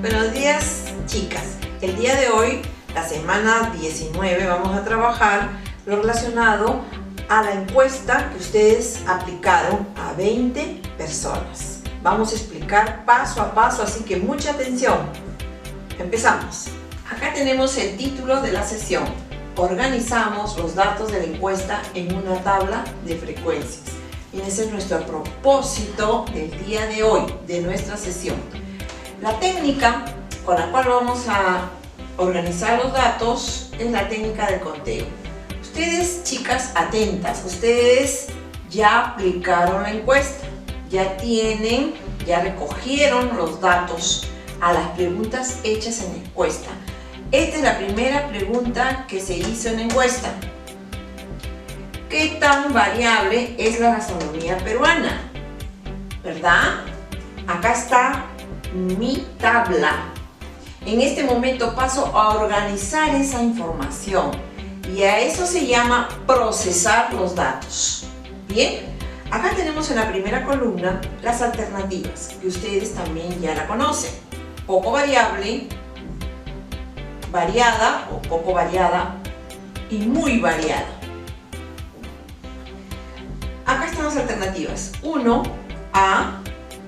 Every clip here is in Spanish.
Buenos días, chicas. El día de hoy, la semana 19, vamos a trabajar lo relacionado a la encuesta que ustedes aplicaron a 20 personas. Vamos a explicar paso a paso, así que mucha atención. Empezamos. Acá tenemos el título de la sesión. Organizamos los datos de la encuesta en una tabla de frecuencias. Y ese es nuestro propósito del día de hoy, de nuestra sesión. La técnica con la cual vamos a organizar los datos es la técnica del conteo. Ustedes, chicas, atentas, ustedes ya aplicaron la encuesta, ya recogieron los datos a las preguntas hechas en la encuesta. Esta es la primera pregunta que se hizo en la encuesta. ¿Qué tan variable es la gastronomía peruana? ¿Verdad? Acá está mi tabla. En este momento paso a organizar esa información y a eso se llama procesar los datos. Bien, acá tenemos en la primera columna las alternativas, que ustedes también ya la conocen. Poco variable, variada o poco variada y muy variada. Acá están las alternativas 1A,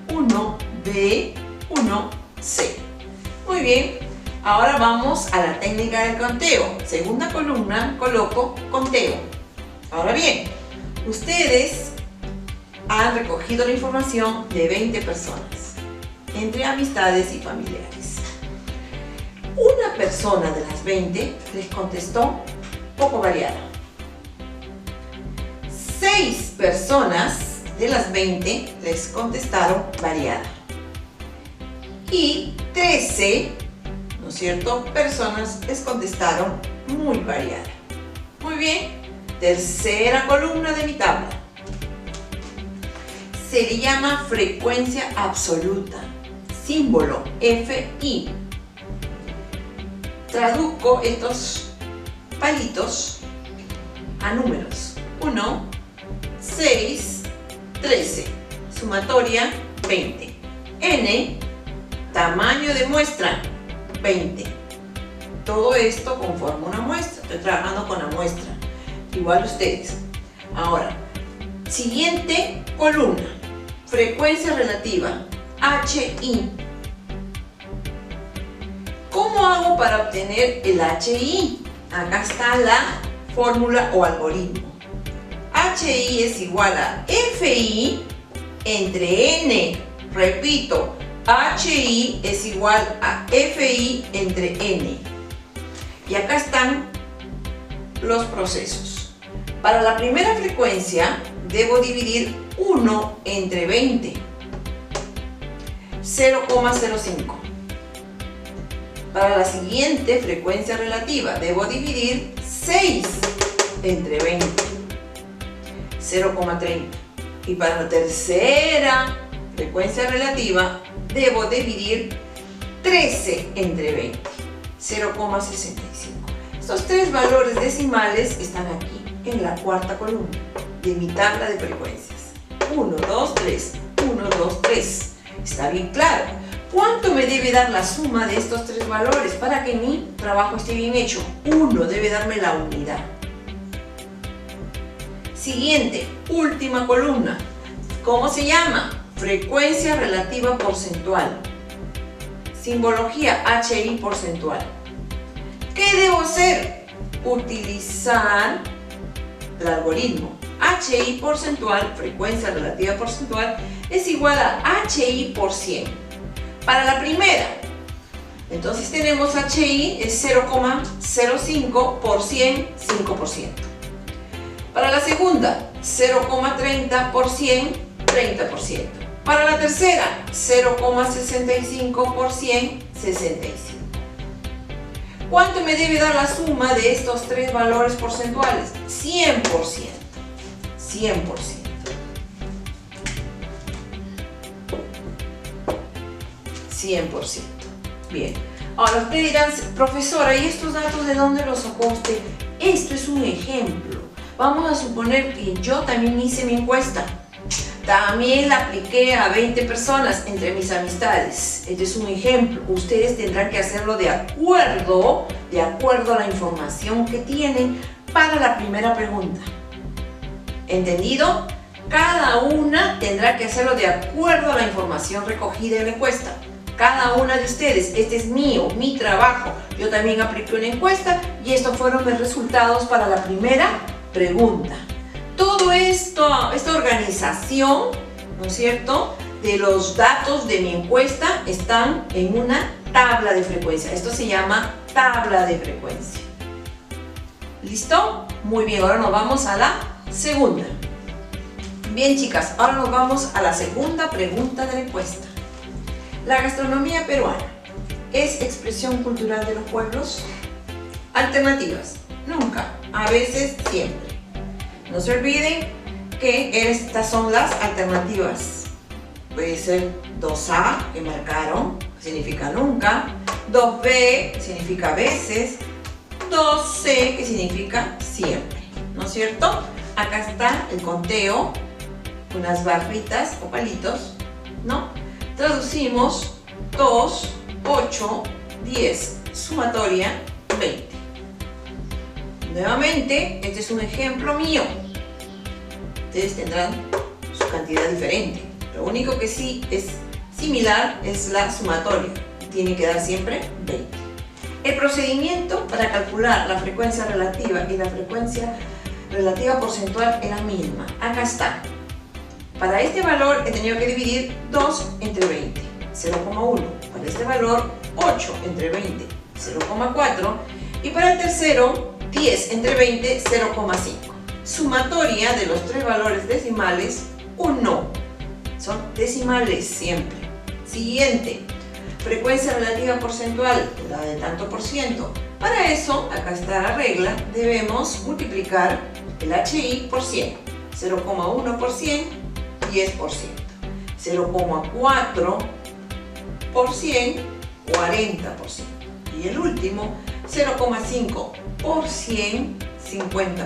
1B, 1C. Muy bien, ahora vamos a la técnica del conteo. Segunda columna, coloco conteo. Ahora bien, ustedes han recogido la información de 20 personas, entre amistades y familiares. Una persona de las 20 les contestó poco variada. 6 personas de las 20 les contestaron variada. Y 13, ¿no es cierto?, personas les contestaron muy variada. Muy bien, tercera columna de mi tabla. Se le llama frecuencia absoluta, símbolo FI. Traduzco estos palitos a números. 1, 6, 13, sumatoria 20. N, tamaño de muestra 20. Todo esto conforma una muestra. Estoy trabajando con la muestra. Igual ustedes. Ahora, siguiente columna. Frecuencia relativa, HI. ¿Cómo hago para obtener el HI? Acá está la fórmula o algoritmo. HI es igual a FI entre N. Repito, HI es igual a FI entre N. Y acá están los procesos. Para la primera frecuencia debo dividir 1 entre 20. 0,05. Para la siguiente frecuencia relativa debo dividir 6 entre 20. 0,30. Y para la tercera frecuencia relativa debo dividir 13 entre 20. 0,65. Estos tres valores decimales están aquí en la cuarta columna de mi tabla de frecuencias. 1, 2, 3. 1, 2, 3. Está bien claro. ¿Cuánto me debe dar la suma de estos tres valores para que mi trabajo esté bien hecho? 1 debe darme la unidad. Siguiente, última columna. ¿Cómo se llama? Frecuencia relativa porcentual. Simbología HI porcentual. ¿Qué debo hacer? Utilizar el algoritmo. HI porcentual, frecuencia relativa porcentual, es igual a HI por 100. Para la primera, entonces tenemos HI es 0,05 por 100, 5%. Para la segunda, 0,30 por 100, 30%. Para la tercera, 0,65 por 100, 65. ¿Cuánto me debe dar la suma de estos tres valores porcentuales? 100%. 100%. Bien. Ahora ustedes dirán, profesora, ¿y estos datos de dónde los sacó usted? Esto es un ejemplo. Vamos a suponer que yo también hice mi encuesta. También la apliqué a 20 personas entre mis amistades. Este es un ejemplo. Ustedes tendrán que hacerlo de acuerdo a la información que tienen para la primera pregunta. ¿Entendido? Cada una tendrá que hacerlo de acuerdo a la información recogida en la encuesta. Cada una de ustedes, este es mío, mi trabajo. Yo también apliqué una encuesta y estos fueron mis resultados para la primera pregunta. Todo esto, esta organización, ¿no es cierto?, de los datos de mi encuesta están en una tabla de frecuencia. Esto se llama tabla de frecuencia. ¿Listo? Muy bien, ahora nos vamos a la segunda. Bien, chicas, ahora nos vamos a la segunda pregunta de la encuesta. ¿La gastronomía peruana es expresión cultural de los pueblos? Alternativas: nunca, a veces, siempre. No se olviden que estas son las alternativas. Puede ser 2A, que marcaron, que significa nunca, 2B, que significa a veces, 2C, que significa siempre. ¿No es cierto? Acá está el conteo, unas barritas o palitos, ¿no? Traducimos 2, 8, 10, sumatoria 20. Nuevamente, este es un ejemplo mío. Ustedes tendrán su cantidad diferente. Lo único que sí es similar es la sumatoria. Tiene que dar siempre 20. El procedimiento para calcular la frecuencia relativa y la frecuencia relativa porcentual es la misma. Acá está. Para este valor he tenido que dividir 2 entre 20, 0,1. Para este valor, 8 entre 20, 0,4. Y para el tercero, 10 entre 20, 0,5. Sumatoria de los tres valores decimales, 1. Son decimales siempre. Siguiente. Frecuencia relativa porcentual, la de tanto por ciento. Para eso, acá está la regla, debemos multiplicar el HI por 100. 0,1 por 100. 10%, 0,4 por 100, 40%. Y el último, 0,5 por 100, 50%.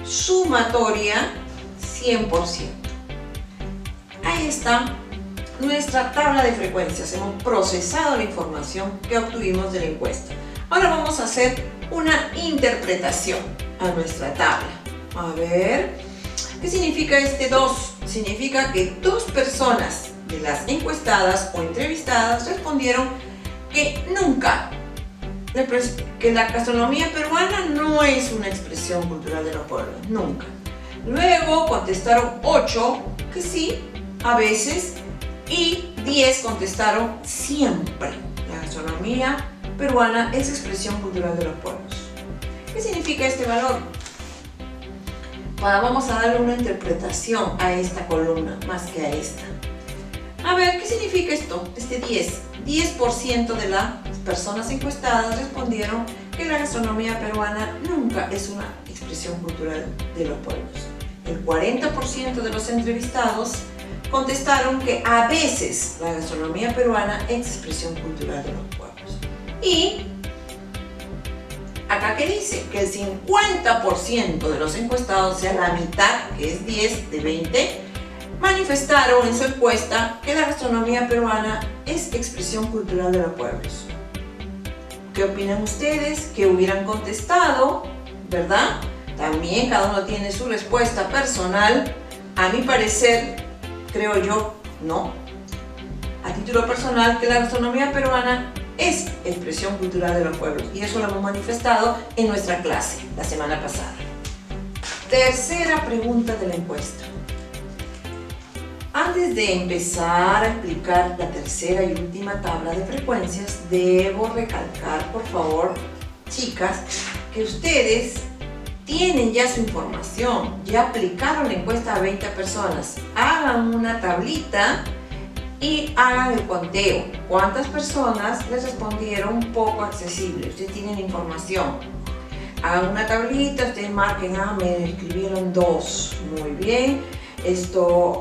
Sumatoria, 100%. Ahí está nuestra tabla de frecuencias. Hemos procesado la información que obtuvimos de la encuesta. Ahora vamos a hacer una interpretación a nuestra tabla. A ver, ¿qué significa este 2? Significa que 2 personas de las encuestadas o entrevistadas respondieron que nunca, que la gastronomía peruana no es una expresión cultural de los pueblos, nunca. Luego contestaron 8 que sí, a veces, y 10 contestaron siempre. La gastronomía peruana es expresión cultural de los pueblos. ¿Qué significa este valor? Vamos a darle una interpretación a esta columna más que a esta. A ver, ¿qué significa esto? Este 10. 10% de las personas encuestadas respondieron que la gastronomía peruana nunca es una expresión cultural de los pueblos. El 40% de los entrevistados contestaron que a veces la gastronomía peruana es expresión cultural de los pueblos. Y acá que dice que el 50% de los encuestados, o sea la mitad, que es 10 de 20, manifestaron en su encuesta que la gastronomía peruana es expresión cultural de los pueblos. ¿Qué opinan ustedes? ¿Qué hubieran contestado? ¿Verdad? También cada uno tiene su respuesta personal. A mi parecer, creo yo, no. A título personal, que la gastronomía peruana es expresión cultural de los pueblos, y eso lo hemos manifestado en nuestra clase la semana pasada. Tercera pregunta de la encuesta. Antes de empezar a explicar la tercera y última tabla de frecuencias, debo recalcar, por favor, chicas, que ustedes tienen ya su información, ya aplicaron la encuesta a 20 personas. Hagan una tablita y hagan el conteo. ¿Cuántas personas les respondieron poco accesible? Ustedes tienen información. Hagan una tablita, ustedes marquen, me escribieron 2. Muy bien.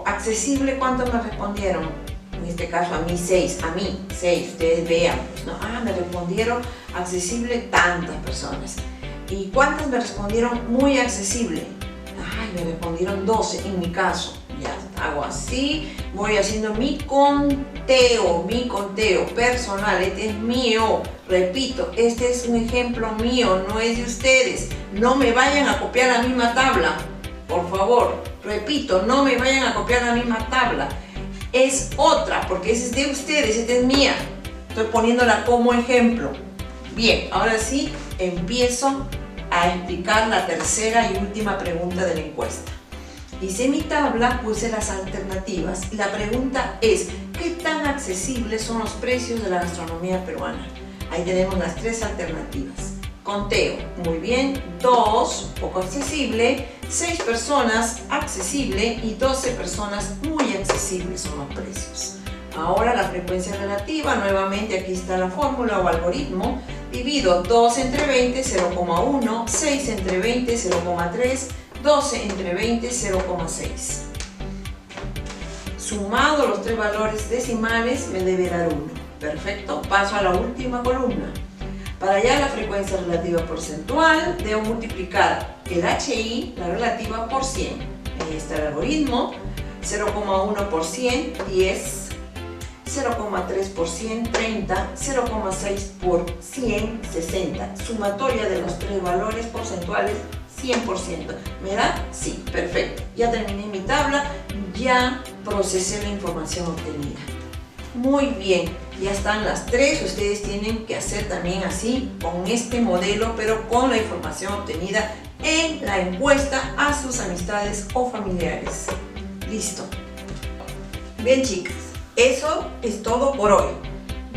Accesible, ¿cuántos me respondieron? En este caso a mí 6, ustedes vean, pues, ¿no? Me respondieron accesible tantas personas. ¿Y cuántas me respondieron muy accesible? Me respondieron 12 en mi caso. Ya, hago así, voy haciendo mi conteo personal. Este es mío. Repito, este es un ejemplo mío, no es de ustedes. No me vayan a copiar la misma tabla, por favor. Repito, no me vayan a copiar la misma tabla. Es otra, porque esa es de ustedes, esta es mía. Estoy poniéndola como ejemplo. Bien, ahora sí empiezo a explicar la tercera y última pregunta de la encuesta. Hice mi tabla, puse las alternativas y la pregunta es: ¿qué tan accesibles son los precios de la gastronomía peruana? Ahí tenemos las tres alternativas. Conteo, muy bien. 2, poco accesible. 6 personas, accesible. Y 12 personas, muy accesibles son los precios. Ahora la frecuencia relativa, nuevamente aquí está la fórmula o algoritmo. Divido 2 entre 20, 0,1. 6 entre 20, 0,3. 12 entre 20, 0,6. Sumado los tres valores decimales me debe dar 1. Perfecto, paso a la última columna. Para hallar la frecuencia relativa porcentual, debo multiplicar el HI, la relativa, por 100. Ahí está el algoritmo. 0,1 por 100, 10. 0,3 por 100, 30. 0,6 por 100, 60. Sumatoria de los tres valores porcentuales, 100%. ¿Me da? Sí, perfecto. Ya terminé mi tabla, ya procesé la información obtenida. Muy bien, ya están las tres. Ustedes tienen que hacer también así, con este modelo, pero con la información obtenida en la encuesta a sus amistades o familiares. Listo. Bien, chicas, eso es todo por hoy.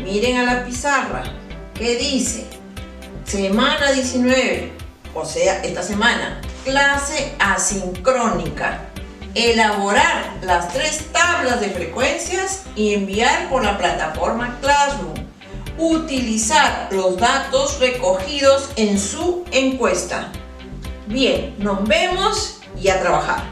Miren a la pizarra. ¿Qué dice? Semana 19, o sea, esta semana, clase asincrónica. Elaborar las tres tablas de frecuencias y enviar por la plataforma Classroom. Utilizar los datos recogidos en su encuesta. Bien, nos vemos y a trabajar.